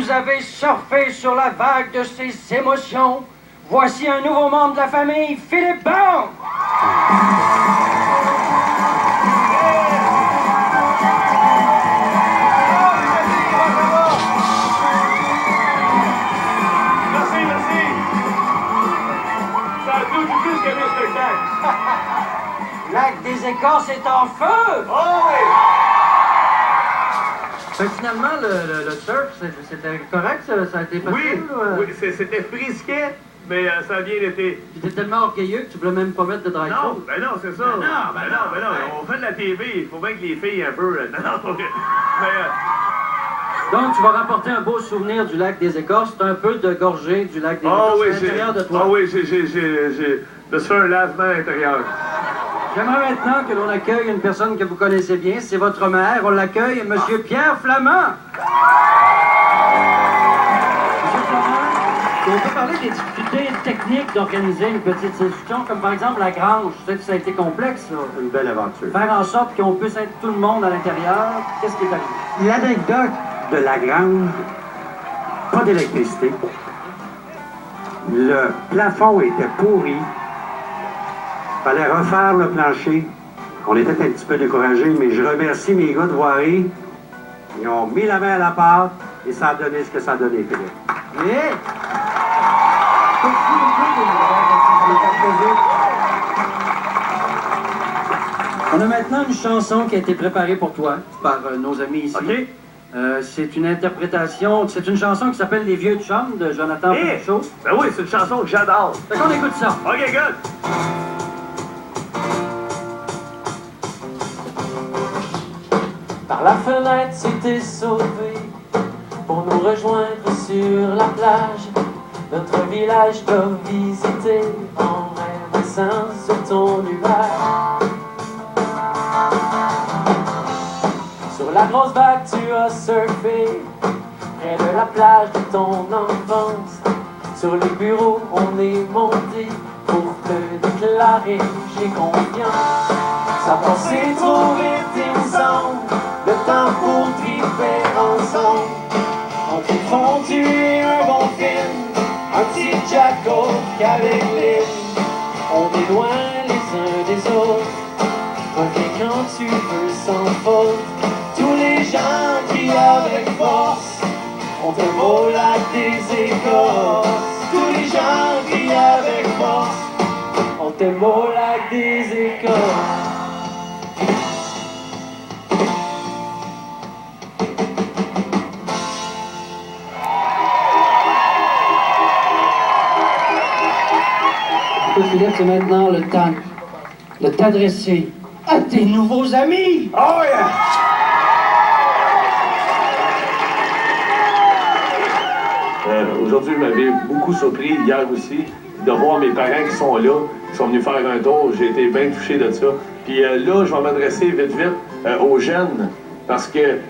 vous avez surfé sur la vague de ces émotions, voici un nouveau membre de la famille, Philippe Bond! Lac des Écorces est en feu! Oh oui! Fait que finalement, le surf, c'était correct, ça a été facile? Oui, c'était frisquet, mais ça a bien été. Puis t'es tellement orgueilleux que tu voulais même pas mettre de dry Non, clothes. ben non, c'est ça. Ben non. On fait de la TV, il faut bien que les filles un peu... Donc, tu vas rapporter un beau souvenir du lac des Écorces. C'est un peu de gorgée du lac des Écorces à l'intérieur de toi. Ah oui, j'ai de se faire un lavement à l'intérieur. J'aimerais maintenant que l'on accueille une personne que vous connaissez bien. C'est votre mère. On l'accueille, M. Pierre Flamand. M. Flamand, on peut parler des difficultés techniques d'organiser une petite séduction, comme par exemple la grange. Je sais que ça a été complexe, ça. Une belle aventure. Faire en sorte qu'on puisse être tout le monde à l'intérieur. Qu'est-ce qui est arrivé? L'anecdote de la grange, pas d'électricité. Le plafond était pourri. Il fallait refaire le plancher. On était un petit peu découragés, mais je remercie mes gars de voirie. Ils ont mis la main à la pâte et ça a donné ce que ça a donné, Philippe. Yeah. On a maintenant une chanson qui a été préparée pour toi par nos amis ici. OK. C'est une interprétation, c'est une chanson qui s'appelle Les Vieux Chums de Jonathan Petichot. Ben oui, c'est une chanson que j'adore. Fait qu'on écoute ça. OK, good. Par la fenêtre, tu t'es sauvé pour nous rejoindre sur la plage. Notre village t'a visité en rêvant sur ton nuage. Sur la grosse vague, tu as surfé près de la plage de ton enfance. Sur les bureaux, on est monté pour te déclarer j'ai confiance. Ça passait trop vite, il me semble, le temps pour triper ensemble. On s'est fondu un bon film, un petit Jacko avec l'île. On est loin les uns des autres, reviens quand tu veux sans faute. Tous les gens crient avec force, on te vaut au lac des Écorces. Tous les gens crient avec force, on t'aime au lac des Écorces. Philippe, c'est maintenant le temps de t'adresser à tes nouveaux amis. Oh yeah! Aujourd'hui, vous m'avez beaucoup surpris, hier aussi, de voir mes parents qui sont là, qui sont venus faire un tour. J'ai été bien touché de ça. Puis là, je vais m'adresser vite aux jeunes, parce que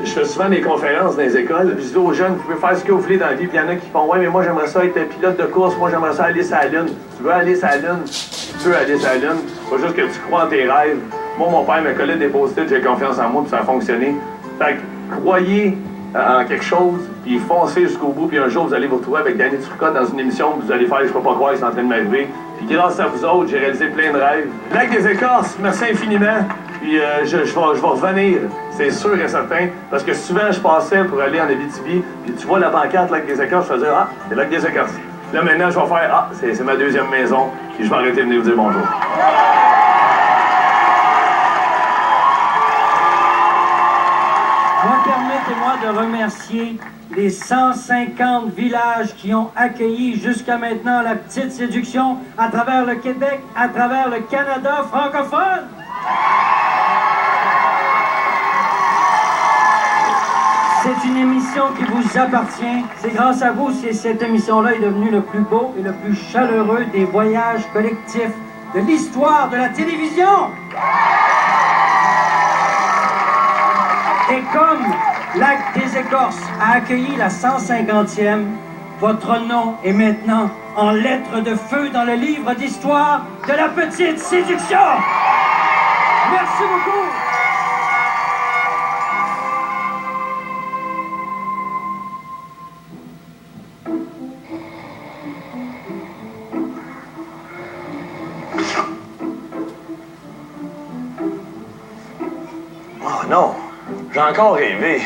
je fais souvent des conférences dans les écoles, puis je dis aux jeunes, vous pouvez faire ce que vous voulez dans la vie, puis il y en a qui font « Ouais, mais moi j'aimerais ça être pilote de course, moi j'aimerais ça aller sur la Lune. » Tu veux aller sur la Lune? Tu peux aller sur la Lune. Faut juste que tu crois en tes rêves. Moi, mon père m'a collé des post-it, j'ai confiance en moi, puis ça a fonctionné. Fait que croyez en quelque chose, puis foncez jusqu'au bout, puis un jour, vous allez vous retrouver avec Danny Turcotte dans une émission, vous allez faire « Je peux pas croire que c'est en train de m'arriver. » Puis grâce à vous autres, j'ai réalisé plein de rêves. Lac des Écorces, merci infiniment. Puis je vais revenir, c'est sûr et certain, parce que souvent je passais pour aller en Abitibi, puis tu vois la pancarte Lac des Écorces, je faisais « Ah, c'est Lac des Écorces. » Là maintenant, je vais faire « Ah, c'est ma deuxième maison. » Puis je vais arrêter de venir vous dire bonjour. Moi, permettez-moi de remercier les 150 villages qui ont accueilli jusqu'à maintenant la petite séduction à travers le Québec, à travers le Canada francophone. C'est une émission qui vous appartient. C'est grâce à vous si cette émission-là est devenue le plus beau et le plus chaleureux des voyages collectifs de l'histoire de la télévision. Et comme Lac des Écorces a accueilli la 150e, votre nom est maintenant en lettres de feu dans le livre d'histoire de la petite séduction. Merci beaucoup. non, j'ai encore rêvé.